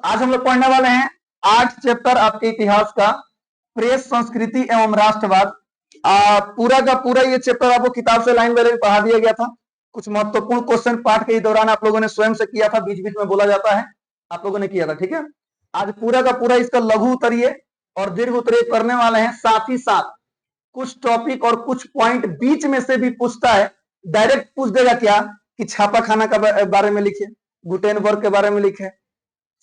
आज हम लोग पढ़ने वाले हैं 8 चैप्टर आपके इतिहास का, प्रेस, संस्कृति एवं राष्ट्रवाद। पूरा का पूरा ये चैप्टर आपको किताब से लाइन बाय लाइन पढ़ा दिया गया था। कुछ महत्वपूर्ण क्वेश्चन पाठ के दौरान आप लोगों ने स्वयं से किया था, बीच बीच में बोला जाता है, आप लोगों ने किया था। ठीक है, आज पूरा का पूरा इसका लघु उत्तरीय और दीर्घ उत्तरीय करने वाले हैं। साथ ही साथ कुछ टॉपिक और कुछ पॉइंट बीच में से भी पूछता है। डायरेक्ट पूछ देगा क्या कि छापा खाना का बारे में लिखे, गुटेनबर्ग के बारे में लिखे,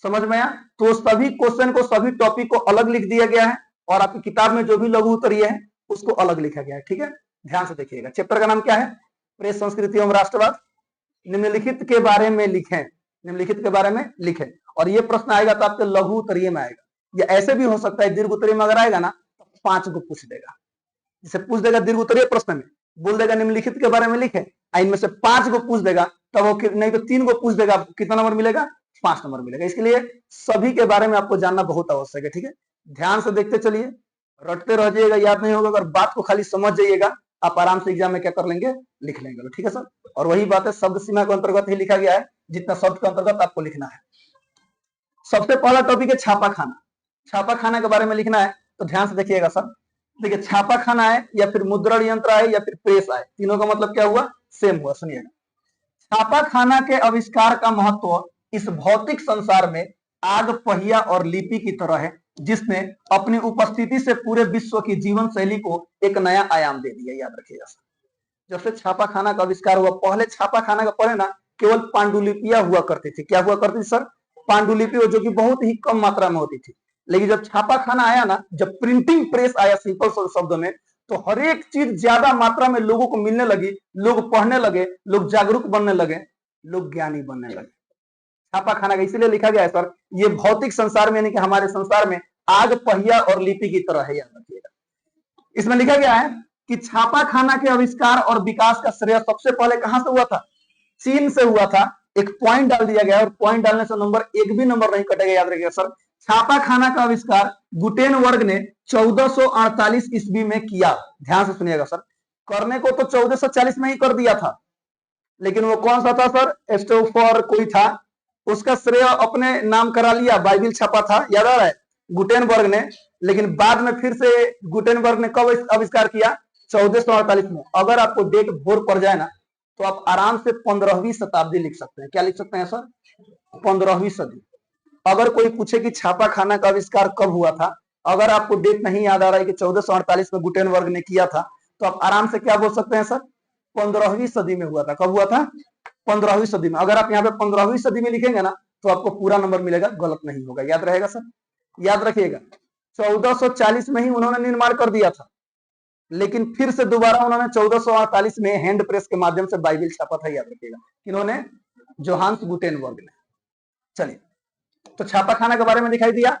समझ में आया? तो सभी क्वेश्चन को, सभी टॉपिक को अलग लिख दिया गया है और आपकी किताब में जो भी लघु उत्तरीय है उसको अलग लिखा गया है। ठीक है, ध्यान से देखिएगा। चैप्टर का नाम क्या है? प्रेस, संस्कृति एवं राष्ट्रवाद। निम्नलिखित के बारे में लिखें, निम्नलिखित के बारे में लिखें। और ये प्रश्न आएगा तो आपके लघु उत्तरीय में आएगा, या ऐसे भी हो सकता है दीर्घ उत्तरीय में अगर आएगा ना तो 5 को पूछ देगा। जिसे पूछ देगा दीर्घ उत्तरीय प्रश्न में, बोल देगा निम्नलिखित के बारे में लिखे, इनमें से 5 को पूछ देगा, तब वो नहीं तो 3 को पूछ देगा, कितना नंबर मिलेगा? 5 नंबर मिलेगा। इसके लिए सभी के बारे में आपको जानना बहुत आवश्यक है। ठीक है, ध्यान से देखते चलिए, रटते रह जाइएगा, याद नहीं होगा। अगर बात को खाली समझ जाइएगा, आप आराम से एग्जाम में क्या कर लेंगे? लिख लेंगे। ठीक है सर, और वही बात है, शब्द सीमा के अंतर्गत ही लिखा गया है, जितना शब्द के अंतर्गत आपको लिखना है। सबसे पहला टॉपिक है छापा खाना। छापा खाना के बारे में लिखना है, तो ध्यान से देखिएगा सर। देखिए, छापा खाना है या फिर मुद्रण यंत्र है या फिर प्रेस है, तीनों का मतलब क्या हुआ? सेम हुआ। सुनिएगा, छापा खाना के आविष्कार का महत्व इस भौतिक संसार में आग, पहिया और लिपि की तरह है, जिसने अपनी उपस्थिति से पूरे विश्व की जीवन शैली को एक नया आयाम दे दिया। याद रखिएगा सर, जब से छापा खाना का आविष्कार हुआ, पहले छापा खाना का पढ़े ना, केवल पांडुलिपियां हुआ करती थी। क्या हुआ करती थी सर? पांडुलिपि, जो कि बहुत ही कम मात्रा में होती थी। लेकिन जब छापा खाना आया ना, जब प्रिंटिंग प्रेस आया, सिंपल शब्दों में, तो हर एक चीज ज्यादा मात्रा में लोगों को मिलने लगी, लोग पढ़ने लगे, लोग जागरूक बनने लगे, लोग ज्ञानी बनने लगे। छापा खाना का इसीलिए लिखा गया है सर, ये भौतिक संसार में, यानी कि हमारे संसार में आग, पहिया और लिपि की तरह है। याद रखिएगा, इसमें लिखा गया है कि छापा खाना के आविष्कार और विकास का श्रेय सबसे पहले कहां से हुआ था? चीन से हुआ था। एक पॉइंट डाल दिया गया, और पॉइंट डालने से नंबर एक भी नंबर नहीं कटेगा। याद रखिएगा सर, छापा खाना का आविष्कार गुटेनबर्ग ने 1448 ईस्वी में किया। ध्यान से सुनिएगा सर, करने को तो 1440 में ही कर दिया था, लेकिन वो कौन सा था सर? एस्टोफर कोई था, उसका श्रेय अपने नाम करा लिया, बाइबिल छपा था, याद आ रहा है, गुटेनबर्ग ने। लेकिन बाद में फिर से गुटेनबर्ग ने कब आविष्कार किया? 1448 में। अगर आपको डेट भोर पड़ जाए ना, तो आप आराम से 15वीं शताब्दी लिख सकते हैं। क्या लिख सकते हैं सर? 15वीं सदी। अगर कोई पूछे कि छापा खाना का आविष्कार कब हुआ था, अगर आपको डेट नहीं याद आ रहा है कि 1448 में गुटेनबर्ग ने किया था, तो आप आराम से क्या बोल सकते हैं सर? 15वीं सदी में हुआ था। कब हुआ था? 15वीं सदी में। अगर आप यहाँ पे 15वीं सदी में लिखेंगे ना, तो आपको पूरा नंबर मिलेगा, गलत नहीं होगा। याद रहेगा सर, याद रखिएगा, 1440 में ही उन्होंने निर्माण कर दिया था, लेकिन फिर से दोबारा उन्होंने 1448 में हैंड प्रेस के माध्यम से बाइबिल छापा था। याद रखिएगा, किन्होंने? जोहान्स गुटेनबर्ग ने। चलिए, तो छापा खाना के बारे में दिखाई दिया।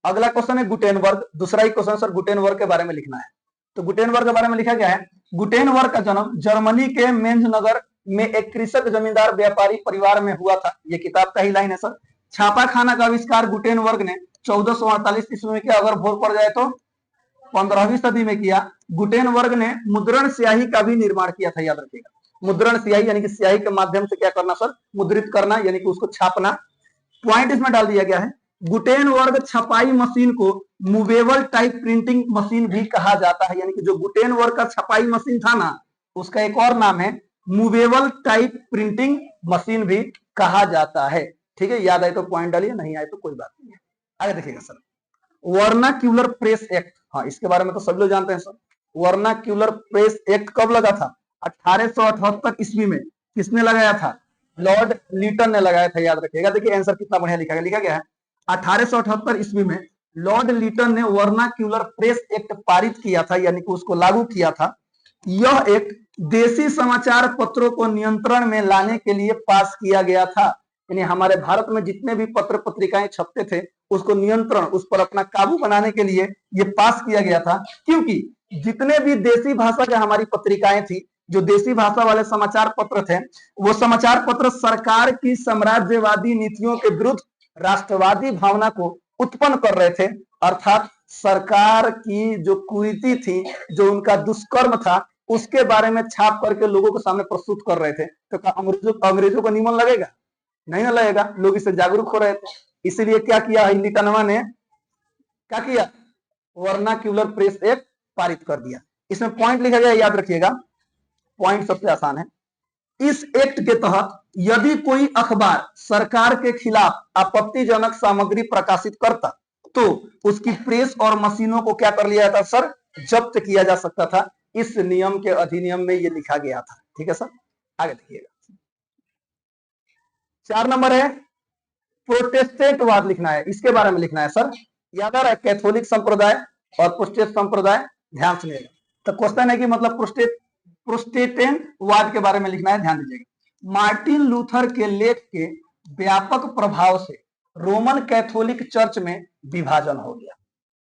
अगला क्वेश्चन है गुटेनबर्ग। दूसरा ही क्वेश्चन सर, गुटेनबर्ग के बारे में लिखना है। तो गुटेनबर्ग के बारे में लिखा गया है, गुटेनबर्ग का जन्म जर्मनी के मेंज नगर में एक कृषक जमींदार व्यापारी परिवार में हुआ था। ये किताब का ही लाइन है सर। छापा खाना का आविष्कार गुटेनबर्ग ने 1448 ईस्वी में किया। अगर भोर पड़ जाए तो 15वीं सदी में किया। गुटेनबर्ग ने मुद्रण स्याही का भी निर्माण किया था। याद रखिएगा, मुद्रण स्याही यानी कि स्याही के माध्यम से क्या करना सर? मुद्रित करना, यानी कि उसको छापना। पॉइंट इसमें डाल दिया गया है, गुटेनबर्ग छपाई मशीन को मूवेबल टाइप प्रिंटिंग मशीन भी कहा जाता है। यानी कि जो गुटेनबर्ग का छपाई मशीन था ना, उसका एक और नाम है मूवेबल टाइप प्रिंटिंग मशीन भी कहा जाता है। ठीक है, याद आए तो पॉइंट डालिए, नहीं आए तो कोई बात नहीं है। आगे देखिएगा सर, वर्नाक्यूलर प्रेस एक्ट। हाँ, इसके बारे में तो सब लोग जानते हैं सर। वर्नाक्यूलर प्रेस एक्ट कब लगा था? 1878 ईस्वी में। किसने लगाया था? लॉर्ड लीटन ने लगाया था। याद रखिएगा, देखिए आंसर कितना बढ़िया लिखा गया है। 1878 ईस्वी में लॉर्ड लीटन ने वर्नाक्यूलर प्रेस एक्ट पारित किया था, यानी कि उसको लागू किया था। यह एक देसी समाचार पत्रों को नियंत्रण में लाने के लिए पास किया गया था। यानी हमारे भारत में जितने भी पत्र पत्रिकाएं छपते थे, उसको नियंत्रण, उस पर अपना काबू बनाने के लिए ये पास किया गया था। क्योंकि जितने भी देसी भाषा की हमारी पत्रिकाएं थी, जो देसी भाषा वाले समाचार पत्र थे, वो समाचार पत्र सरकार की साम्राज्यवादी नीतियों के विरुद्ध राष्ट्रवादी भावना को उत्पन्न कर रहे थे। अर्थात सरकार की जो कुरीति थी, जो उनका दुष्कर्म था, उसके बारे में छाप करके लोगों के सामने प्रस्तुत कर रहे थे। तो अंग्रेजों को नीमन लगेगा? नहीं ना लगेगा। लोग इससे जागरूक हो रहे थे। इसीलिए क्या किया हिल्टनवा ने, क्या किया, वर्नाक्यूलर प्रेस एक्ट पारित कर दिया। इसमें पॉइंट लिखा गया, याद रखिएगा, पॉइंट सबसे आसान है। इस एक्ट के तहत यदि कोई अखबार सरकार के खिलाफ आपत्तिजनक सामग्री प्रकाशित करता तो उसकी प्रेस और मशीनों को क्या कर लिया जाता सर, जब्त किया जा सकता था। इस नियम के अधिनियम में यह लिखा गया था। ठीक है सर, आगे देखिएगा। 4 नंबर है प्रोटेस्टेंटवाद लिखना है, इसके बारे में लिखना है सर। याद आ रहा है, कैथोलिक संप्रदाय और प्रोटेस्टेंट संप्रदाय, ध्यान सुनिएगा। तो क्वेश्चन है कि मतलब प्रोटेस्टेंटवाद के बारे में लिखना है, ध्यान दीजिएगा। मार्टिन लूथर के लेख के व्यापक प्रभाव से रोमन कैथोलिक चर्च में विभाजन हो गया।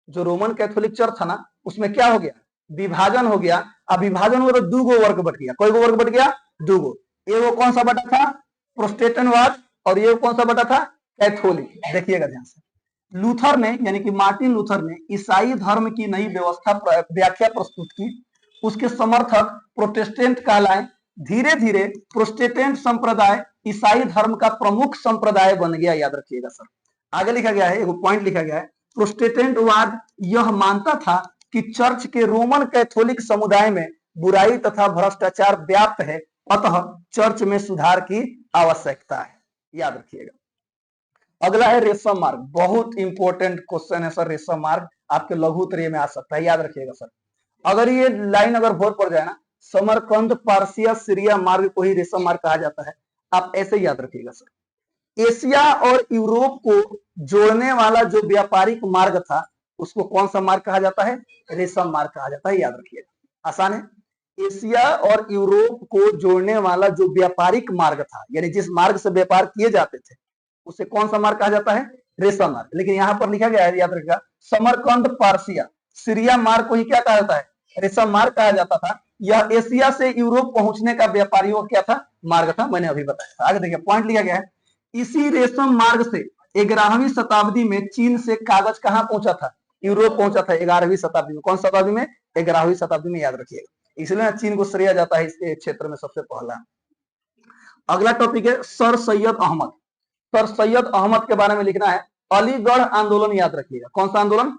जो रोमन कैथोलिक चर्च था ना, उसमें क्या हो गया, विभाजन हो गया। अब विभाजन हुआ तो दो गो वर्ग बट गया। कोई गो वर्ग बट गया, दो गो। ये वो कौन सा बटा था, प्रोटेस्टेंटवाद, और ये कौन सा बटा था, कैथोलिक। देखिएगा ध्यान से, लूथर ने यानी कि मार्टिन लूथर ने ईसाई धर्म की नई व्याख्या प्रस्तुत की। उसके समर्थक प्रोटेस्टेंट कहलाए। धीरे धीरे प्रोटेस्टेंट संप्रदाय ईसाई धर्म का प्रमुख संप्रदाय बन गया। याद रखिएगा सर, आगे लिखा गया है, एक पॉइंट लिखा गया है, प्रोटेस्टेंटवाद यह मानता था कि चर्च के रोमन कैथोलिक समुदाय में बुराई तथा भ्रष्टाचार व्याप्त है, अतः चर्च में सुधार की आवश्यकता है। याद रखिएगा। अगला है रेशम मार्ग, बहुत इंपॉर्टेंट क्वेश्चन है सर। रेशम मार्ग आपके लघु उत्तरीय में आ सकता है, याद रखिएगा सर। अगर ये लाइन अगर भोर पड़ जाए ना, समरकंद पार्सिया सीरिया मार्ग को ही रेशम मार्ग कहा जाता है, आप ऐसे याद रखिएगा सर। एशिया और यूरोप को जोड़ने वाला जो व्यापारिक मार्ग था, उसको कौन सा मार्ग कहा जाता है, रेशम मार्ग कहा जाता है। याद रखिएगा, आसान है। एशिया और यूरोप को जोड़ने वाला जो व्यापारिक मार्ग था, यानी जिस मार्ग से व्यापार किए जाते थे, उसे कौन सा मार्ग कहा जाता है, रेशम मार्ग। लेकिन यहां पर लिखा गया है, याद रखिएगा, समरकंद पार्सिया सीरिया मार्ग को ही क्या कहा जाता है, रेशम मार्ग कहा जाता था। यह एशिया से यूरोप पहुंचने का व्यापारियों का क्या था, मार्ग था, मैंने अभी बताया था। आगे देखिए, पॉइंट लिखा गया है, इसी रेशम मार्ग से 11वीं शताब्दी में चीन से कागज कहां पहुंचा था, यूरोप पहुंचा था 11वीं शताब्दी में। कौन शताब्दी में, 11वीं शताब्दी में। याद रखिएगा, इसलिए चीन को श्रेय जाता है इसके क्षेत्र में सबसे पहला। अगला टॉपिक है सर सैयद अहमद। सर सैयद अहमद के बारे में लिखना है। अलीगढ़ आंदोलन, याद रखिएगा, कौन सा आंदोलन,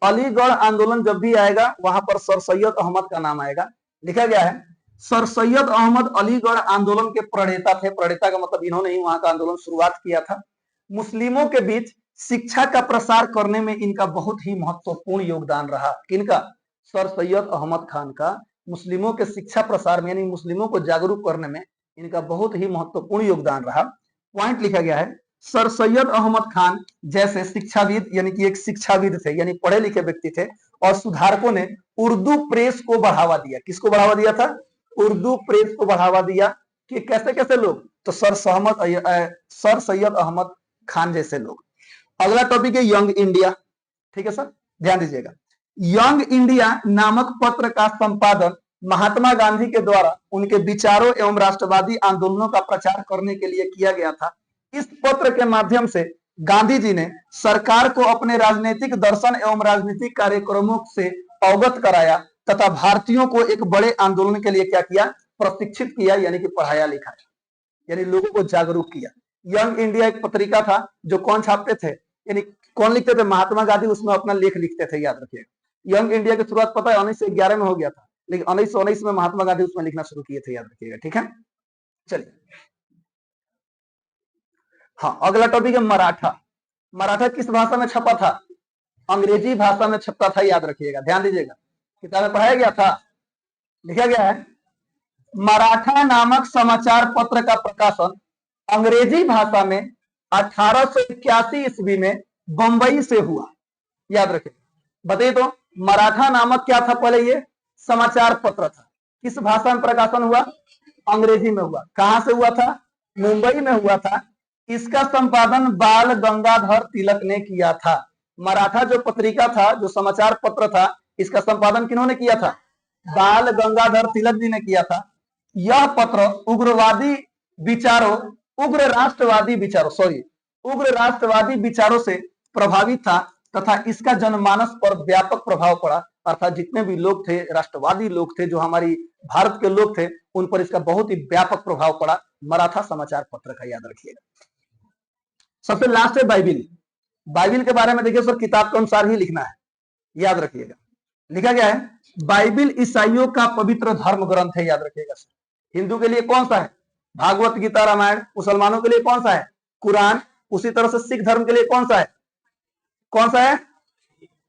अलीगढ़ आंदोलन जब भी आएगा वहां पर सर सैयद अहमद का नाम आएगा। लिखा गया है, सर सैयद अहमद अलीगढ़ आंदोलन के प्रणेता थे। प्रणेता का मतलब इन्होंने ही वहां का आंदोलन शुरुआत किया था। मुस्लिमों के बीच शिक्षा का प्रसार करने में इनका बहुत ही महत्वपूर्ण योगदान रहा। किनका, सर सैयद अहमद खान का मुस्लिमों के शिक्षा प्रसार में यानी मुस्लिमों को जागरूक करने में इनका बहुत ही महत्वपूर्ण योगदान रहा। पॉइंट लिखा गया है, सर सैयद अहमद खान जैसे शिक्षाविद यानी कि एक शिक्षाविद थे, यानी पढ़े लिखे व्यक्ति थे, और सुधारकों ने उर्दू प्रेस को बढ़ावा दिया। किसको बढ़ावा दिया था, उर्दू प्रेस को बढ़ावा दिया। कि कैसे कैसे लोग, तो सर सैयद अहमद खान जैसे लोग। अगला टॉपिक है यंग इंडिया। ठीक है सर, ध्यान दीजिएगा। यंग इंडिया नामक पत्र का संपादन महात्मा गांधी के द्वारा उनके विचारों एवं राष्ट्रवादी आंदोलनों का प्रचार करने के लिए किया गया था। इस पत्र के माध्यम से गांधी जी ने सरकार को अपने राजनीतिक दर्शन एवं राजनीतिक कार्यक्रमों से अवगत कराया तथा भारतीयों को एक बड़े आंदोलन के लिए क्या किया, प्रशिक्षित किया, यानी कि पढ़ाया लिखाया, यानी लोगों को जागरूक किया। यंग इंडिया एक पत्रिका था जो कौन छापते थे, यानी कौन लिखते थे, महात्मा गांधी उसमें अपना लेख लिखते थे। याद रखिएगा, यंग इंडिया की शुरुआत पता है 1911 में हो गया था, लेकिन 1919 में महात्मा गांधी उसमें लिखना शुरू किए थे। याद रखिएगा, ठीक है। चलिए, हाँ, अगला टॉपिक है मराठा। मराठा किस भाषा में छपा था, अंग्रेजी भाषा में छपता था। याद रखिएगा, ध्यान दीजिएगा, किताब में पढ़ाया गया था। लिखा गया है, मराठा नामक समाचार पत्र का प्रकाशन अंग्रेजी भाषा में 1881 ईस्वी में बंबई से हुआ। याद रखें, बताइए तो, मराठा नामक क्या था पहले, ये समाचार पत्र था। किस भाषा में प्रकाशन हुआ, अंग्रेजी में हुआ। कहां से हुआ था, मुंबई में हुआ था। इसका संपादन बाल गंगाधर तिलक ने किया था। मराठा जो पत्रिका था, जो समाचार पत्र था, इसका संपादन किन्होंने किया था, बाल गंगाधर तिलक जी ने किया था। यह पत्र उग्रवादी विचारों उग्र राष्ट्रवादी विचारों से प्रभावित था तथा इसका जनमानस पर व्यापक प्रभाव पड़ा। अर्थात जितने भी लोग थे, राष्ट्रवादी लोग थे, जो हमारी भारत के लोग थे, उन पर इसका बहुत ही व्यापक प्रभाव पड़ा, मराठा समाचार पत्र का। याद रखिएगा। सबसे लास्ट है बाइबिल। बाइबिल के बारे में देखिए सर, किताब के अनुसार ही लिखना है, याद रखिएगा। लिखा गया है बाइबिल ईसाइयों का पवित्र धर्म ग्रंथ है, याद रखिएगा सर। हिंदू के लिए कौन सा है? भागवत गीता रामायण। मुसलमानों के लिए कौन सा है? कुरान। उसी तरह से सिख धर्म के लिए कौन सा है? कौन सा है?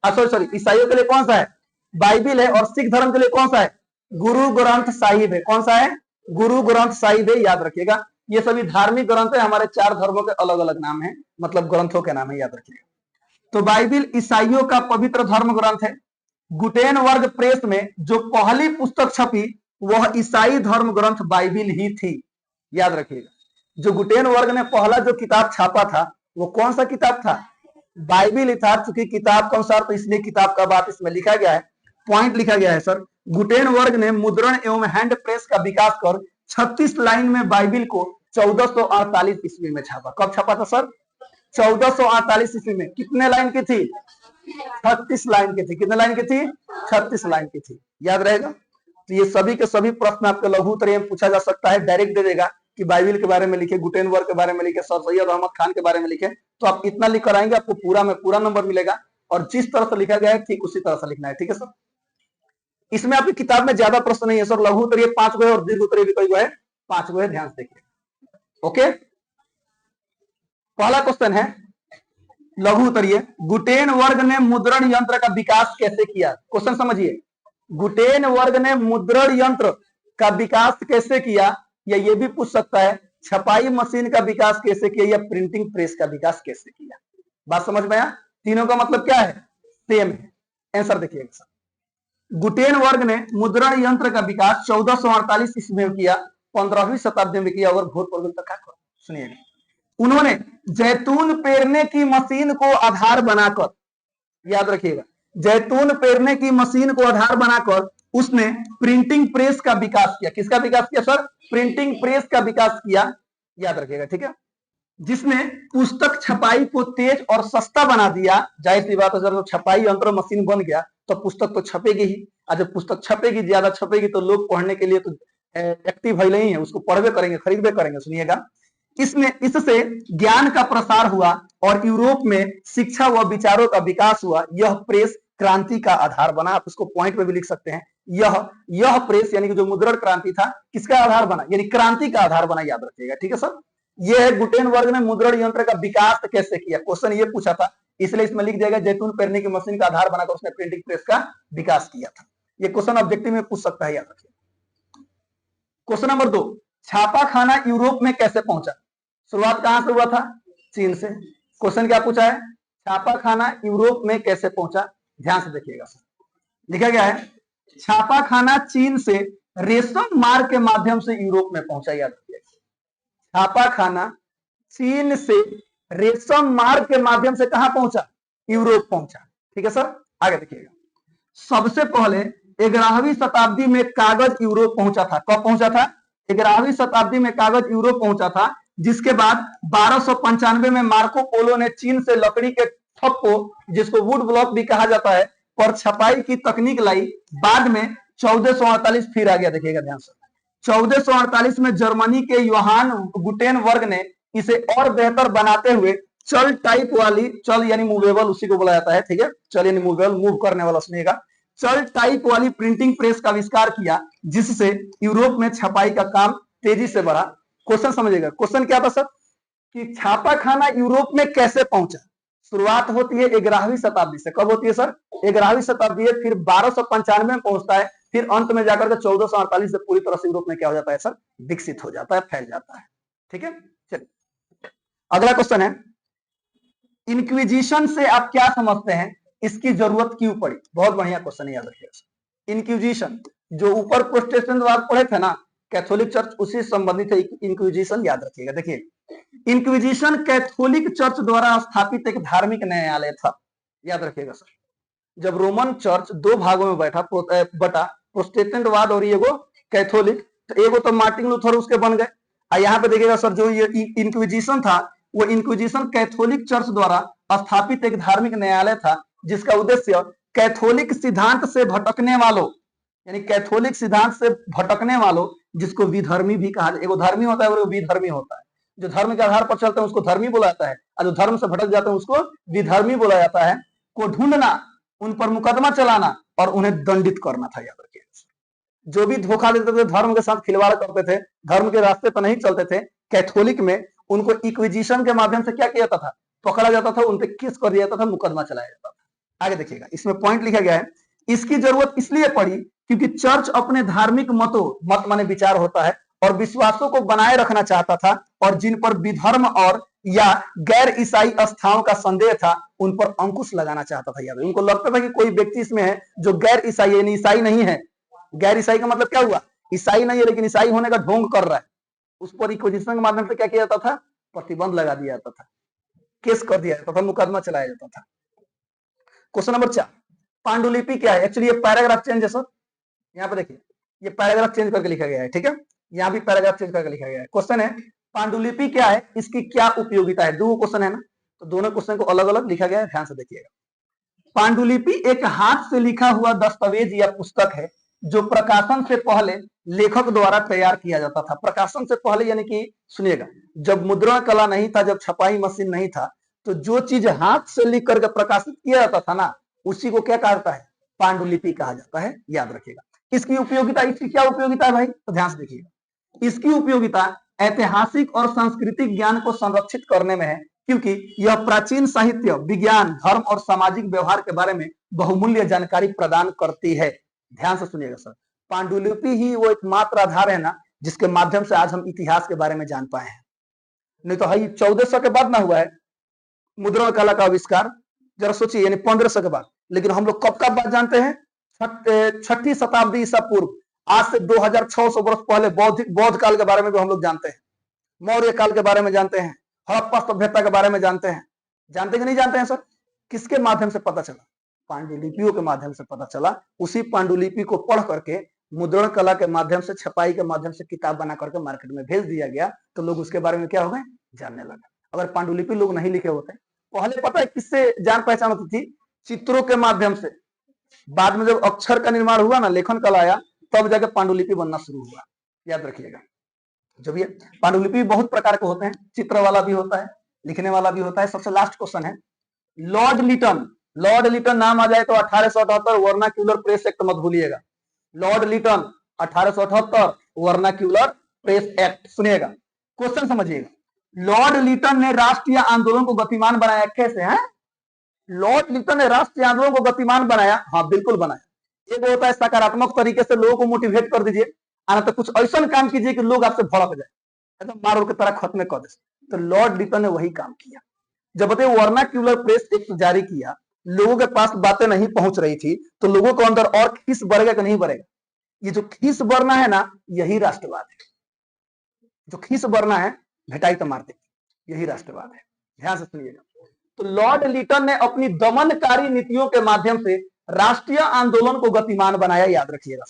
सॉरी, ईसाइयों के लिए कौन सा है? बाइबिल है। और सिख धर्म के लिए कौन सा है? गुरु ग्रंथ साहिब है। कौन सा है? गुरु ग्रंथ साहिब है, याद रखिएगा। ये सभी धार्मिक ग्रंथ है, हमारे 4 धर्मों के अलग अलग नाम है, मतलब ग्रंथों के नाम है, याद रखिएगा। तो बाइबिल ईसाइयों का पवित्र धर्म ग्रंथ है। गुटेनबर्ग प्रेस में जो पहली पुस्तक छपी वह ईसाई धर्म ग्रंथ बाइबिल ही थी, याद रखिएगा। जो गुटेनबर्ग ने पहला जो किताब छापा था वो कौन सा किताब था? बाइबिल ही था। चूंकि किताब के अनुसार, तो इसलिए किताब का बात इसमें लिखा गया है, पॉइंट लिखा गया है सर। गुटेनबर्ग ने मुद्रण एवं हैंड प्रेस का विकास कर 36 लाइन में बाइबिल को 1448 ईस्वी में छापा। कब छापा था सर? 1448 ईस्वी में। कितने लाइन की थी? 36 लाइन की थी। कितने लाइन की थी? 36 लाइन की थी, याद रहेगा। तो ये सभी के सभी प्रश्न आपके लघु उत्तरीय में पूछा जा सकता है। डायरेक्ट दे देगा कि बाइबिल के बारे में लिखे, गुटेनबर्ग के बारे में लिखे, सर सैयद अहमद खान के बारे में लिखे, तो आप इतना लिख कर आएंगे, आपको पूरा में पूरा नंबर मिलेगा। और जिस तरह से लिखा गया है ठीक उसी तरह से लिखना है, ठीक है सर। इसमें आपकी किताब में ज्यादा प्रश्न नहीं है सर। लघु उत्तरीय 5 गो है और दीर्घ उत्तरीय भी कई गो है, 5 गो है, ध्यान से देखिए। ओके, पहला क्वेश्चन है लघु उत्तरीय, गुटेनबर्ग ने मुद्रण यंत्र का विकास कैसे किया? क्वेश्चन समझिए, गुटेनबर्ग ने मुद्रण यंत्र का विकास कैसे किया, या ये भी पूछ सकता है छपाई मशीन का विकास कैसे किया, या प्रिंटिंग प्रेस का विकास कैसे किया। बात समझ में आया? तीनों का मतलब क्या है? सेम है। आंसर देखिएगा सर। गुटेनबर्ग ने मुद्रण यंत्र का विकास 1448 ईस्वी में किया, 15वीं शताब्दी में किया। और घोर प्रगति तक का सुनिएगा, उन्होंने जैतून पेरने की मशीन को आधार बनाकर, याद रखिएगा, जैतून पेरने की मशीन को आधार बनाकर उसने प्रिंटिंग प्रेस का विकास किया। किसका विकास किया सर? प्रिंटिंग प्रेस का विकास किया, याद रखिएगा, ठीक है। जिसने पुस्तक छपाई को तेज और सस्ता बना दिया। जाहिर सी बात है सर, छपाई यंत्र मशीन बन गया तो पुस्तक तो छपेगी ही, और जब पुस्तक छपेगी, ज्यादा छपेगी, तो लोग पढ़ने के लिए तो एक्टिव है नहीं है, उसको पढ़वे करेंगे, खरीदवे करेंगे। सुनिएगा, इससे ज्ञान का प्रसार हुआ और यूरोप में शिक्षा व विचारों का विकास हुआ। यह प्रेस क्रांति का आधार बना। आप इसको पॉइंट में भी लिख सकते हैं। यह प्रेस यानी कि जो मुद्रण क्रांति था, किसका आधार बना? यानी क्रांति का आधार बना, याद रखिएगा, ठीक है सर। यह है गुटेनबर्ग ने मुद्रण यंत्र का विकास कैसे किया। क्वेश्चन ये पूछा था, इसलिए इसमें लिख दिया, जैतून पेरने की मशीन का आधार बनाकर उसने प्रिंटिंग प्रेस का विकास किया था। ये क्वेश्चन ऑब्जेक्टिव में पूछ सकता है, याद रखिए। क्वेश्चन नंबर 2, छापा खाना यूरोप में कैसे पहुंचा? शुरुआत कहां से हुआ था? चीन से। क्वेश्चन क्या पूछा है? छापा खाना यूरोप में कैसे पहुंचा? ध्यान से देखिएगा सर। लिखा गया है छापा खाना चीन से रेशम मार्ग के माध्यम से यूरोप में पहुंचा, याद रखिएगा। छापा खाना चीन से रेशम मार्ग के माध्यम से कहां पहुंचा? यूरोप पहुंचा, ठीक है सर। आगे देखिएगा, सबसे पहले 11वीं शताब्दी में कागज यूरोप पहुंचा था। कब पहुंचा था? 11वीं शताब्दी में कागज यूरोप पहुंचा था। जिसके बाद 1295 में मार्को पोलो ने चीन से लकड़ी के ठप्पो, जिसको वुड ब्लॉक भी कहा जाता है, पर छपाई की तकनीक लाई। बाद में 1448 फिर आ गया, देखिएगा ध्यान से। 1448 में जर्मनी के योहान गुटेनबर्ग ने इसे और बेहतर बनाते हुए चल टाइप वाली, चल यानी मूवेबल, उसी को बोला जाता है, ठीक है, चल यानी मूवेबल, मूव करने वाला, सुनिएगा, चल टाइप वाली प्रिंटिंग प्रेस का आविष्कार किया, जिससे यूरोप में छपाई का काम तेजी से बढ़ा। क्वेश्चन समझिएगा, क्वेश्चन क्या था सर कि छापा खाना यूरोप में कैसे पहुंचा। शुरुआत होती है 11वीं शताब्दी से। कब होती है सर? 11वीं शताब्दी है, फिर 1295 में पहुंचता है, फिर अंत में जाकर के 1448 से पूरी तरह से यूरोप में क्या हो जाता है सर? विकसित हो जाता है, फैल जाता है, ठीक है। चलिए अगला क्वेश्चन है, इंक्विजिशन से आप क्या समझते हैं? इसकी जरूरत क्यों पड़ी? बहुत बढ़िया क्वेश्चन है, याद रखिएगा। इंक्विजिशन, जो ऊपर प्रोटेस्टेंट पढ़े थे ना, कैथोलिक चर्च, उसी संबंधित है इंक्विजिशन, याद रखिएगा। देखिए, इंक्विजिशन कैथोलिक चर्च द्वारा स्थापित एक धार्मिक न्यायालय था, याद रखिएगा सर। जब रोमन चर्च 2 भागों में बटा, प्रोटेस्टेंटवाद और एगो कैथोलिक, तो एगो तो मार्टिन लूथर उसके बन गए। यहाँ पे देखिएगा सर, जो ये इंक्विजिशन था, वो इंक्विजिशन कैथोलिक चर्च द्वारा स्थापित एक धार्मिक न्यायालय था, जिसका उद्देश्य कैथोलिक सिद्धांत से भटकने वालों, यानी कैथोलिक सिद्धांत से भटकने वालों, जिसको विधर्मी भी कहा जाए, एगो धर्मी होता है और विधर्मी होता है, जो धर्म के आधार पर चलते हैं उसको धर्मी बोला जाता है, और जो धर्म से भटक जाते हैं उसको विधर्मी बोला जाता है। को ढूंढना, उन पर मुकदमा चलाना और उन्हें दंडित करना था, याद रखिए। जो भी धोखा देते थे, धर्म के साथ खिलवाड़ करते थे, धर्म के रास्ते पर नहीं चलते थे, कैथोलिक में उनको इक्विजिशन के माध्यम से क्या किया जाता था, पकड़ा जाता था, उन पर केस कर दिया जाता था, मुकदमा चलाया जाता था। आगे देखिएगा, इसमें पॉइंट लिखा गया है, इसकी जरूरत इसलिए पड़ी क्योंकि चर्च अपने धार्मिक मत माने विचार होता है और विश्वासों को बनाए रखना चाहता था, और जिन पर विधर्म और या गैर ईसाई आस्थाओं का संदेह था उन पर अंकुश लगाना चाहता था। याद, उनको लगता था कि कोई व्यक्ति इसमें है जो गैर ईसाई यानी ईसाई नहीं है। गैर ईसाई का मतलब क्या हुआ, ईसाई नहीं है लेकिन ईसाई होने का ढोंग कर रहा है, उस पर इक्विजिशन के माध्यम से क्या किया जाता था, प्रतिबंध लगा दिया जाता था, केस कर दिया जाता था, मुकदमा चलाया जाता था। क्वेश्चन नंबर 4, पांडुलिपि क्या है? एक्चुअली ये पैराग्राफ चेंज है सर, यहाँ पे देखिए ये पैराग्राफ चेंज करके लिखा गया है, ठीक है, यहाँ भी पैराग्राफ चेंज करके लिखा गया है। क्वेश्चन है पांडुलिपि क्या है, इसकी क्या उपयोगिता है? दो क्वेश्चन है ना, तो दोनों क्वेश्चन को अलग अलग लिखा गया है, ध्यान से देखिएगा। पांडुलिपि एक हाथ से लिखा हुआ दस्तावेज या पुस्तक है जो प्रकाशन से पहले लेखक द्वारा तैयार किया जाता था। प्रकाशन से पहले यानी कि सुनिएगा, जब मुद्रण कला नहीं था, जब छपाई मशीन नहीं था, तो जो चीज हाथ से लिख करके प्रकाशित किया जाता था ना, उसी को क्या कहता है, पांडुलिपि कहा जाता है, याद रखिएगा। इसकी उपयोगिता, इसकी क्या उपयोगिता है भाई, तो ध्यान से देखिएगा। इसकी उपयोगिता ऐतिहासिक और सांस्कृतिक ज्ञान को संरक्षित करने में है, क्योंकि यह प्राचीन साहित्य, विज्ञान, धर्म और सामाजिक व्यवहार के बारे में बहुमूल्य जानकारी प्रदान करती है। ध्यान से सुनिएगा सर, पांडुलिपि ही वो एकमात्र आधार है ना जिसके माध्यम से आज हम इतिहास के बारे में जान पाए हैं। नहीं तो है 1400 के बाद ना हुआ है मुद्रण कला का आविष्कार, जरा सोचिए, यानी 1500 के बाद। लेकिन हम लोग कब का बात जानते हैं, 6ठी शताब्दी ईसा पूर्व, आज से 2600 वर्ष पहले बौद्ध काल के बारे में भी हम लोग जानते हैं, मौर्य काल के बारे में जानते हैं, हड़प्पा सभ्यता के बारे में जानते हैं। जानते कि नहीं जानते हैं सर? किसके माध्यम से पता चला? पांडुलिपियों के माध्यम से पता चला। उसी पांडुलिपि को पढ़ करके मुद्रण कला के माध्यम से, छपाई के माध्यम से किताब बना करके मार्केट में भेज दिया गया, तो लोग उसके बारे में क्या हो गए, जानने लगे। अगर पांडुलिपि लोग नहीं लिखे होते, पहले पता है किससे जान पहचान होती थी, चित्रों के माध्यम से। बाद में जब अक्षर का निर्माण हुआ ना, लेखन कला आया, तब जाके पांडुलिपि बनना शुरू हुआ, याद रखिएगा। जब ये पांडुलिपि बहुत प्रकार के होते हैं, चित्र वाला भी होता है, लिखने वाला भी होता है। सबसे लास्ट क्वेश्चन है, लॉर्ड लिटन, लॉर्ड लिटन नाम आ जाए तो 1878 वर्नाक्यूलर प्रेस एक्ट मत भूलिएगा। Lord Lytton 1878 vernacular press act, सुनिएगा, क्वेश्चन समझिएगा। लॉर्ड लिटन ने राष्ट्रीय आंदोलन को गतिमान बनाया, कैसे है? लॉर्ड लिटन ने राष्ट्रीय आंदोलन को गतिमान बनाया, हाँ बिल्कुल बनाया। एक होता है सकारात्मक तरीके से लोगों को मोटिवेट कर दीजिए, आना तो कुछ ऐसा काम कीजिए कि लोग आपसे भड़क जाए, एकदम मारो की तरह खत्म कर दे। तो लॉर्ड लिटन ने वही काम किया। जब बताइए वर्नाक्यूलर प्रेस एक्ट जारी किया, लोगों के पास बातें नहीं पहुंच रही थी, तो लोगों के अंदर और खीस बढ़ेगा कि नहीं बढ़ेगा? ये जो खीस बढ़ना है ना, यही राष्ट्रवाद है। जो खीस बढ़ना है, भेटाई तो मारते, यही राष्ट्रवाद है। ध्यान से सुनिएगा। तो लॉर्ड लिटन ने अपनी दमनकारी नीतियों के माध्यम से राष्ट्रीय आंदोलन को गतिमान बनाया, याद रखिएगा,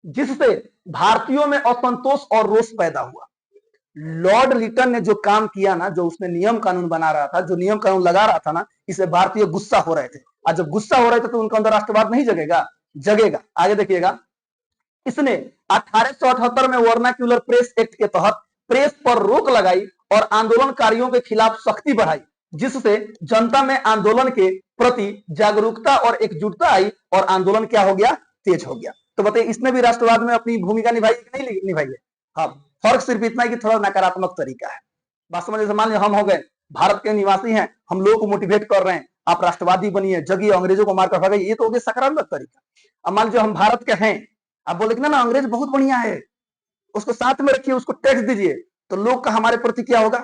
जिससे भारतीयों में असंतोष और रोष पैदा हुआ। लॉर्ड लिटन ने जो काम किया ना, जो उसने नियम कानून बना रहा था, जो नियम कानून लगा रहा था ना, इसे भारतीय गुस्सा हो रहे थे। और जब गुस्सा हो रहे थे तो उनके अंदर राष्ट्रवाद नहीं जगेगा? जगेगा। आगे देखिएगा, इसने 1878 में वर्नाक्यूलर प्रेस एक्ट के तहत प्रेस पर रोक लगाई और आंदोलनकारियों के खिलाफ सख्ती बढ़ाई, जिससे जनता में आंदोलन के प्रति जागरूकता और एकजुटता आई और आंदोलन क्या हो गया, तेज हो गया। तो बताइए, इसने भी राष्ट्रवाद में अपनी भूमिका निभाई कि नहीं निभाई है? हाँ, फर्क सिर्फ इतना है कि थोड़ा नकारात्मक तरीका है। बात समझ, जैसे मान लीजिए हम हो गए भारत के निवासी हैं, हम लोगों को मोटिवेट कर रहे हैं, आप राष्ट्रवादी बनिए, जगिए, अंग्रेजों को मारकर भगाइए, ये तो हो गया सकारात्मक तरीका। अब मान लीजिए हम भारत के हैं, आप बोले कि ना अंग्रेज बहुत बढ़िया है, उसको साथ में रखिए, उसको टैक्स दीजिए, तो लोग का हमारे प्रति क्या होगा,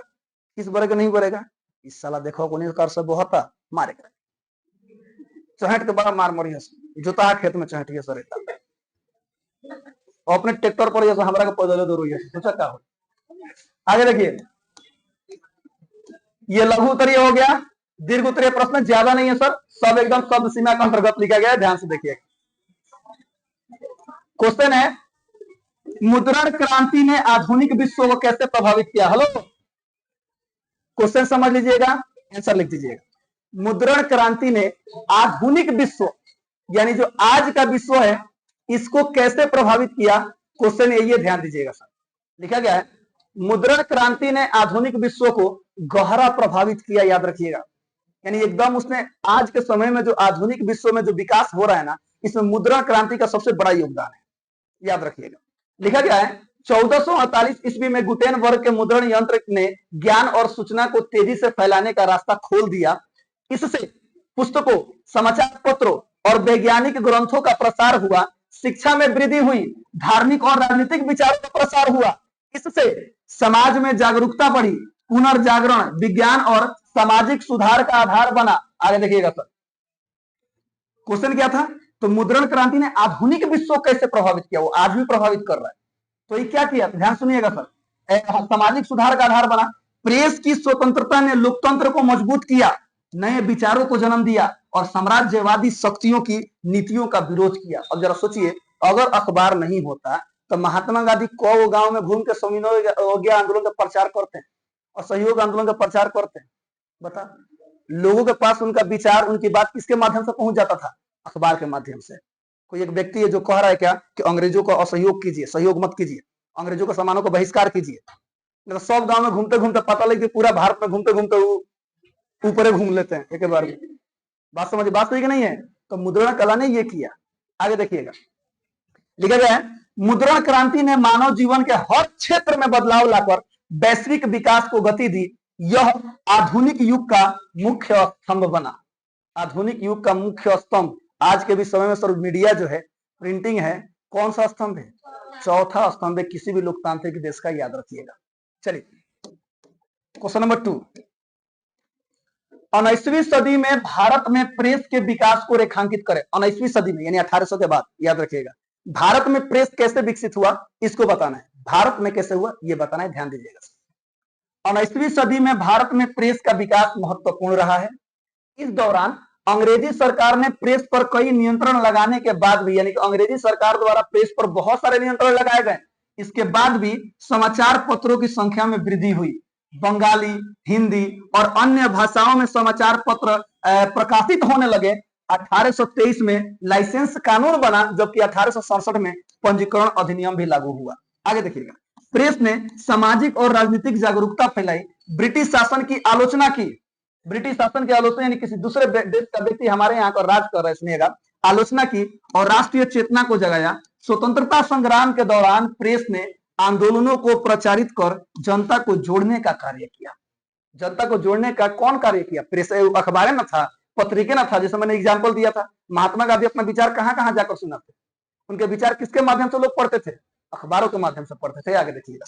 किस बढ़ेगा, नहीं बढ़ेगा? इस साला देखो उन्हीं कर से बहुत मारेगा, चहट के बड़ा मार मरिए, जोता खेत में चहटिए सर, अपने ट्रैक्टर पर जैसे हमारा पैदल दो रही है, सोचा क्या हो। आगे देखिए, ये लघु उत्तरीय हो गया, दीर्घ उत्तरीय प्रश्न ज्यादा नहीं है सर, सब एकदम शब्द सीमा के अंतर्गत लिखा गया है, ध्यान से देखिए। क्वेश्चन है, मुद्रण क्रांति ने आधुनिक विश्व को कैसे प्रभावित किया? हेलो, क्वेश्चन समझ लीजिएगा, आंसर लिख दीजिएगा। मुद्रण क्रांति ने आधुनिक विश्व, यानी जो आज का विश्व है, इसको कैसे प्रभावित किया? क्वेश्चन यही है, ध्यान दीजिएगा सर। लिखा गया है, मुद्रण क्रांति ने आधुनिक विश्व को गहरा प्रभावित किया, याद रखिएगा। यानी एकदम उसने आज के समय में जो आधुनिक विश्व में जो विकास हो रहा है ना, इसमें मुद्रण क्रांति का सबसे बड़ा योगदान है, याद रखिएगा। लिखा गया है 1448 ईस्वी में गुटेनबर्ग के मुद्रण यंत्र ने ज्ञान और सूचना को तेजी से फैलाने का रास्ता खोल दिया। इससे पुस्तकों, समाचार पत्रों और वैज्ञानिक ग्रंथों का प्रसार हुआ, शिक्षा में वृद्धि हुई, धार्मिक और राजनीतिक विचारों का प्रसार हुआ। इससे समाज में जागरूकता बढ़ी, पुनर्जागरण विज्ञान और सामाजिक सुधार का आधार बना। आगे देखिएगा सर, क्वेश्चन क्या था? तो मुद्रण क्रांति ने आधुनिक विश्व को कैसे प्रभावित किया? वो आज भी प्रभावित कर रहा है। तो ये क्या किया? ध्यान सुनिएगा सर। सामाजिक सुधार का आधार बना, प्रेस की स्वतंत्रता ने लोकतंत्र को मजबूत किया, नए विचारों को जन्म दिया और साम्राज्यवादी शक्तियों की नीतियों का विरोध किया। अब जरा सोचिए, अगर अखबार नहीं होता तो महात्मा गांधी को गांव में घूम के सविनय आंदोलन का प्रचार करते हैं और सहयोग आंदोलन का प्रचार करते हैं। बता, लोगों के पास उनका विचार, उनकी बात किसके माध्यम से पहुंच जाता था? अखबार के माध्यम से। कोई एक व्यक्ति है जो कह रहा है क्या कि अंग्रेजों को असहयोग कीजिए, सहयोग मत कीजिए, अंग्रेजों के सामानों को बहिष्कार कीजिए, तो सब गांव में घूमते घूमते पता लगे पूरा भारत में घूमते घूमते ऊपर घूम लेते हैं एक बार में। बात समझिए, बात सही कि नहीं है? तो मुद्रण कला ने ये किया। आगे देखिएगा, लिखा गया है मुद्रण क्रांति ने मानव जीवन के हर क्षेत्र में बदलाव लाकर वैश्विक विकास को गति दी। यह आधुनिक युग का मुख्य स्तंभ बना। आधुनिक युग का मुख्य स्तंभ आज के भी समय में सर मीडिया जो है, प्रिंटिंग है, कौन सा स्तंभ है? चौथा स्तंभ है किसी भी लोकतांत्रिक देश का, याद रखिएगा। चलिए क्वेश्चन नंबर 2, 19वीं सदी में भारत में प्रेस के विकास को रेखांकित करें। 19वीं सदी में यानी 1800 के बाद, याद रखिएगा। भारत में प्रेस कैसे विकसित हुआ इसको बताना है, भारत में कैसे हुआ ये बताना है, ध्यान दीजिएगा। 19वीं सदी में भारत में प्रेस का विकास महत्वपूर्ण रहा है। इस दौरान अंग्रेजी सरकार ने प्रेस पर कई नियंत्रण लगाने के बाद भी, यानी कि अंग्रेजी सरकार द्वारा प्रेस पर बहुत सारे नियंत्रण लगाए गए, इसके बाद भी समाचार पत्रों की संख्या में वृद्धि हुई। बंगाली, हिंदी और अन्य भाषाओं में समाचार पत्र प्रकाशित होने लगे। 1823 में लाइसेंस कानून बना, जबकि 1867 में पंजीकरण अधिनियम भी लागू हुआ। आगे देखिएगा, प्रेस ने सामाजिक और राजनीतिक जागरूकता फैलाई, ब्रिटिश शासन की आलोचना की। ब्रिटिश शासन की आलोचना यानी किसी दूसरे देश का व्यक्ति हमारे यहाँ पर राज कर रहा है, सुनिएगा, आलोचना की और राष्ट्रीय चेतना को जगाया। स्वतंत्रता संग्राम के दौरान प्रेस ने आंदोलनों को प्रचारित कर जनता को जोड़ने का कार्य किया। जनता को जोड़ने का कौन कार्य किया? प्रेस, अखबारें न था, पत्रिके न था। जैसे मैंने एग्जाम्पल दिया था, महात्मा गांधी अपना विचार कहां कहां जाकर सुनाते, उनके विचार किसके माध्यम से लोग पढ़ते थे? अखबारों के माध्यम से पढ़ते थे। आगे देखिएगा,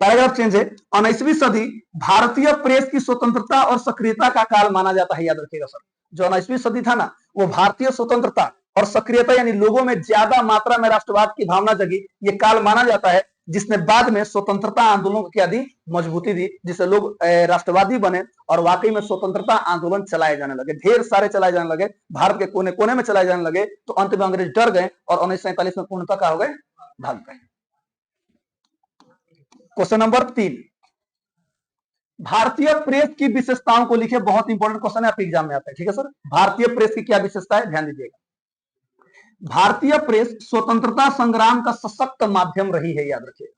पैराग्राफ चेंज है। 19वीं सदी भारतीय प्रेस की स्वतंत्रता और सक्रियता का काल माना जाता है, याद रखिएगा सर। जो 19वीं सदी था ना, वो भारतीय स्वतंत्रता और सक्रियता यानी लोगों में ज्यादा मात्रा में राष्ट्रवाद की भावना जगी, ये काल माना जाता है, जिसने बाद में स्वतंत्रता आंदोलन को क्या दी? मजबूती दी, जिससे लोग राष्ट्रवादी बने और वाकई में स्वतंत्रता आंदोलन चलाए जाने लगे, ढेर सारे चलाए जाने लगे, भारत के कोने कोने में चलाए जाने लगे। तो अंत में अंग्रेज डर गए और 1947 में पूर्णतः क्या हो गए? भाग गए। क्वेश्चन नंबर 3, भारतीय प्रेस की विशेषताओं को लिखे। बहुत इंपॉर्टेंट क्वेश्चन है, आपके एग्जाम में आता है, ठीक है सर। भारतीय प्रेस की क्या विशेषता है, ध्यान दीजिएगा। भारतीय प्रेस स्वतंत्रता संग्राम का सशक्त माध्यम रही है, याद रखिएगा।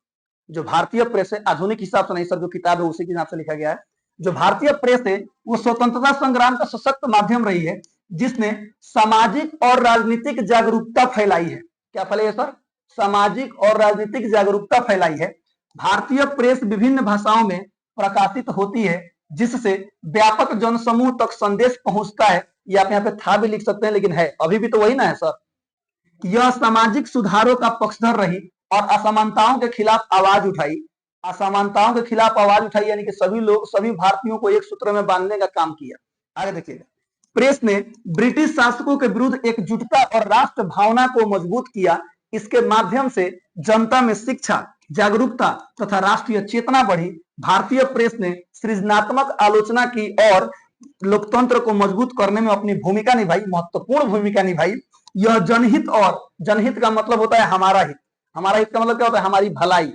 जो भारतीय प्रेस है, आधुनिक हिसाब से नहीं सर, जो किताब है उसी के हिसाब से लिखा गया है। जो भारतीय प्रेस है वो स्वतंत्रता संग्राम का सशक्त माध्यम रही है, जिसने सामाजिक और राजनीतिक जागरूकता फैलाई है। क्या फैलाई है सर? सामाजिक और राजनीतिक जागरूकता फैलाई है। भारतीय प्रेस विभिन्न भाषाओं में प्रकाशित होती है, जिससे व्यापक जनसमूह तक संदेश पहुंचता है। ये आप यहाँ पे था भी लिख सकते हैं, लेकिन है अभी भी तो वही ना है सर। यह सामाजिक सुधारों का पक्षधर रही और असमानताओं के खिलाफ आवाज उठाई। असमानताओं के खिलाफ आवाज उठाई यानी कि सभी लोग, सभी भारतीयों को एक सूत्र में बांधने का काम किया। आगे देखिएगा, प्रेस ने ब्रिटिश शासकों के विरुद्ध एकजुटता और राष्ट्र भावना को मजबूत किया। इसके माध्यम से जनता में शिक्षा, जागरूकता तथा राष्ट्रीय चेतना बढ़ी। भारतीय प्रेस ने सृजनात्मक आलोचना की और लोकतंत्र को मजबूत करने में अपनी भूमिका निभाई, महत्वपूर्ण भूमिका निभाई। यह जनहित, और जनहित का मतलब होता है हमारा हित, हमारा हित का मतलब क्या होता है? हमारी भलाई।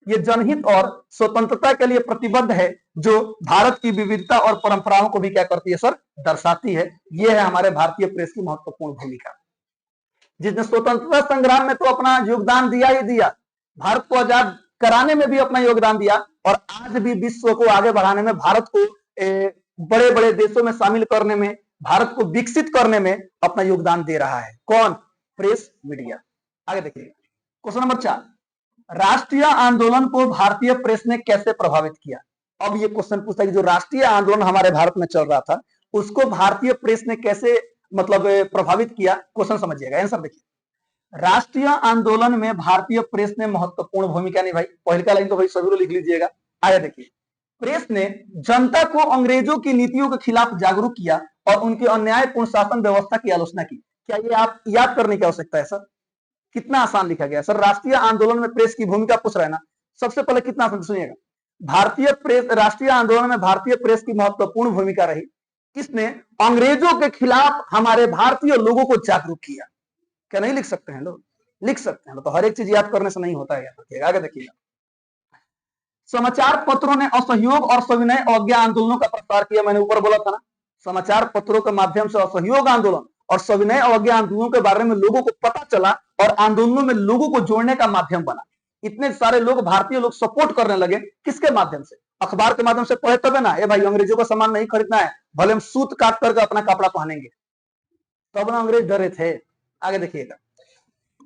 ये जनहित और स्वतंत्रता के लिए प्रतिबद्ध है, जो भारत की विविधता और परंपराओं को भी क्या करती है सर? दर्शाती है। यह है हमारे भारतीय प्रेस की महत्वपूर्ण भूमिका, जिसने स्वतंत्रता संग्राम में तो अपना योगदान दिया ही दिया, भारत को आजाद कराने में भी अपना योगदान दिया और आज भी विश्व को आगे बढ़ाने में, भारत को बड़े बड़े देशों में शामिल करने में, भारत को विकसित करने में अपना योगदान दे रहा है। कौन? Press media. आगे देखिए क्वेश्चन नंबर 4, राष्ट्रीय आंदोलन को भारतीय प्रेस ने कैसे प्रभावित किया? अब ये क्वेश्चन पूछता है कि जो राष्ट्रीय आंदोलन हमारे भारत में चल रहा था उसको भारतीय प्रेस ने कैसे मतलब प्रभावित किया? क्वेश्चन समझिएगा, आंसर देखिए। राष्ट्रीय आंदोलन में भारतीय प्रेस ने महत्वपूर्ण भूमिका निभाई। पहले का लाइन तो भाई सभी लोग लिख लीजिएगा। आगे देखिए, प्रेस ने जनता को अंग्रेजों की नीतियों के खिलाफ जागरूक किया और उनकी अन्यायपूर्ण शासन व्यवस्था की आलोचना की। क्या ये आप याद करने की आवश्यकता है सर? कितना आसान लिखा गया सर। राष्ट्रीय आंदोलन में प्रेस की भूमिका पूछ रहे हैं ना, सबसे पहले कितना आसान सुनिएगा। भारतीय प्रेस, राष्ट्रीय आंदोलन में भारतीय प्रेस की महत्वपूर्ण भूमिका रही। किसने? अंग्रेजों के खिलाफ हमारे भारतीय लोगों को जागरूक किया। क्या नहीं लिख सकते हैं लोग? लिख सकते हैं। तो हर एक चीज याद करने से नहीं होता है। आगे देखिएगा, समाचार पत्रों ने असहयोग और सविनय अवज्ञा आंदोलनों का प्रसार किया। मैंने ऊपर बोला था ना, समाचार पत्रों के माध्यम से असहयोग आंदोलन और सविनय अवज्ञा आंदोलनों के बारे में लोगों को पता चला और आंदोलनों में लोगों को जोड़ने का माध्यम बना। इतने सारे लोग, भारतीय लोग सपोर्ट करने लगे। किसके माध्यम से? अखबार के माध्यम से पढ़े तब है ना, ये भाई अंग्रेजों का सामान नहीं खरीदना है, भले हम सूत काट करके अपना कपड़ा पहनेंगे, तब ना अंग्रेज डरे थे। आगे देखिएगा,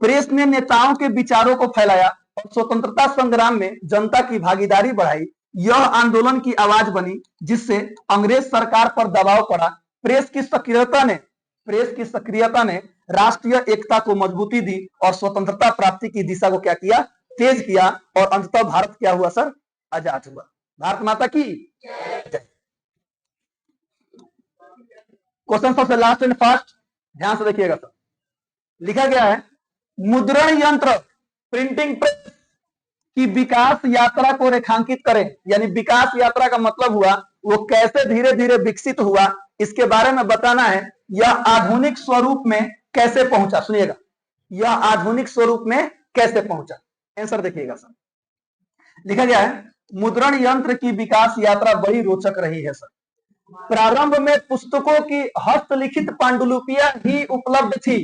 प्रेस ने नेताओं के विचारों को फैलाया और स्वतंत्रता संग्राम में जनता की भागीदारी बढ़ाई। यह आंदोलन की आवाज बनी जिससे अंग्रेज सरकार पर दबाव पड़ा। प्रेस की सक्रियता ने राष्ट्रीय एकता को मजबूती दी और स्वतंत्रता प्राप्ति की दिशा को क्या किया? तेज किया। और अंततः भारत क्या हुआ सर? आजाद हुआ। भारत माता की जय। क्वेश्चन सबसे लास्ट एंड फास्ट, ध्यान से देखिएगा सर। लिखा गया है, मुद्रण यंत्र प्रिंटिंग प्रेस की विकास यात्रा को रेखांकित करें। यानी विकास यात्रा का मतलब हुआ वो कैसे धीरे धीरे विकसित हुआ, इसके बारे में बताना है। यह आधुनिक स्वरूप में कैसे पहुंचा? सुनिएगा, यह आधुनिक स्वरूप में कैसे पहुंचा? आंसर देखिएगा सर। लिखा गया है, मुद्रण यंत्र की विकास यात्रा बड़ी रोचक रही है सर। प्रारंभ में पुस्तकों की हस्तलिखित पांडुलिपियां ही उपलब्ध थी।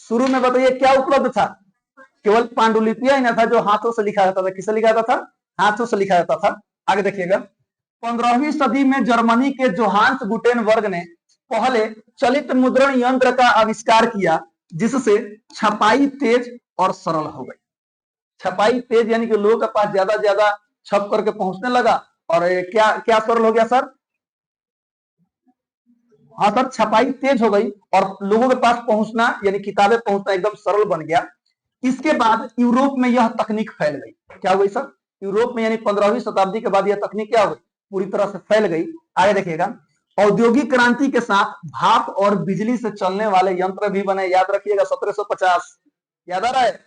शुरू में बताइए क्या उपलब्ध था? केवल पांडुलिपियां ही ना था जो हाथों से लिखा जाता था। किससे लिखा जाता था? हाथों से लिखा जाता था। आगे देखिएगा, 15वीं सदी में जर्मनी के जोहान्स गुटेनबर्ग ने पहले चलित मुद्रण यंत्र का आविष्कार किया जिससे छपाई तेज और सरल हो गई। छपाई तेज यानी कि लोगों के पास ज्यादा छप करके पहुंचने लगा। और क्या क्या सरल हो गया सर? हाँ सर, छपाई तेज हो गई और लोगों के पास पहुंचना यानी किताबें पहुंचना एकदम सरल बन गया। इसके बाद यूरोप में यह तकनीक फैल गई। क्या हुई सर? यूरोप में यानी 15वीं शताब्दी के बाद यह तकनीक क्या हुई? पूरी तरह से फैल गई। आगे देखिएगा, औद्योगिक क्रांति के साथ भाप और बिजली से चलने वाले यंत्र भी बने। याद रखिएगा 1750, याद आ रहा है?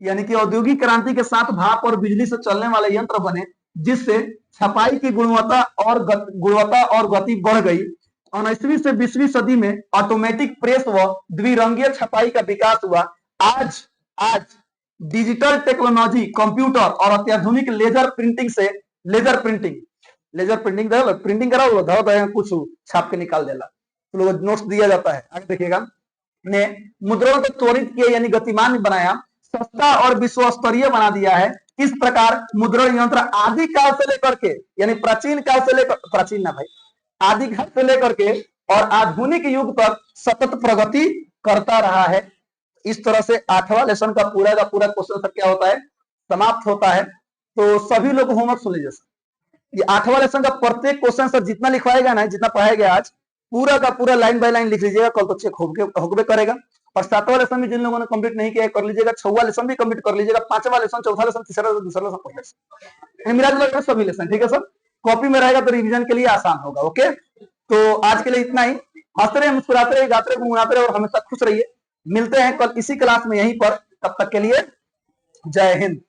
यानी कि औद्योगिक क्रांति के साथ भाप और बिजली से चलने वाले यंत्र बने जिससे छपाई की गुणवत्ता और गति बढ़ गई। 19वीं से 20वीं सदी में ऑटोमेटिक प्रेस व द्विरंगीय छपाई का विकास हुआ। आज डिजिटल टेक्नोलॉजी, कंप्यूटर और अत्याधुनिक लेजर प्रिंटिंग प्रिंटिंग करा कुछ छाप के निकाल देला, तो लोग नोट्स दिया जाता है। आगे देखिएगा, ने मुद्रण को त्वरित किया यानी गतिमान बनाया, सस्ता और विश्व स्तरीय बना दिया है। इस प्रकार मुद्रण यंत्र आदि काल से लेकर के यानी प्राचीन काल से लेकर, प्राचीन ना भाई, आदि काल से लेकर के और आधुनिक युग तक सतत प्रगति करता रहा है। इस तरह से 8वां लेसन का पूरा क्वेश्चन सब क्या होता है? समाप्त होता है। तो सभी लोग होमवर्क सुन लीजिए। ये 8वां लेसन का प्रत्येक क्वेश्चन सर जितना लिखवाएगा ना, जितना पढ़ाया गया आज, पूरा का पूरा लाइन बाय लाइन लिख लीजिएगा। कल तो चेक होके करेगा। और 7वां लेसन भी जिन लोगों ने कंप्लीट नहीं किया कर लीजिएगा। 6वां लेसन भी कंप्लीट कर लीजिएगा। 5वां लेसन, चौथा लेसन, तीसरा लेसन, दूसरा लेसन, मेरा सभी लेसन, ठीक है सर। कॉपी में रहेगा तो रिवीजन के लिए आसान होगा। ओके, तो आज के लिए इतना ही। हंसते रहे, मुस्कुराते रहे, गाते रहे, गुनगुनाते रहे और हमेशा खुश रहिए। मिलते हैं कल इसी क्लास में यहीं पर। तब तक के लिए जय हिंद।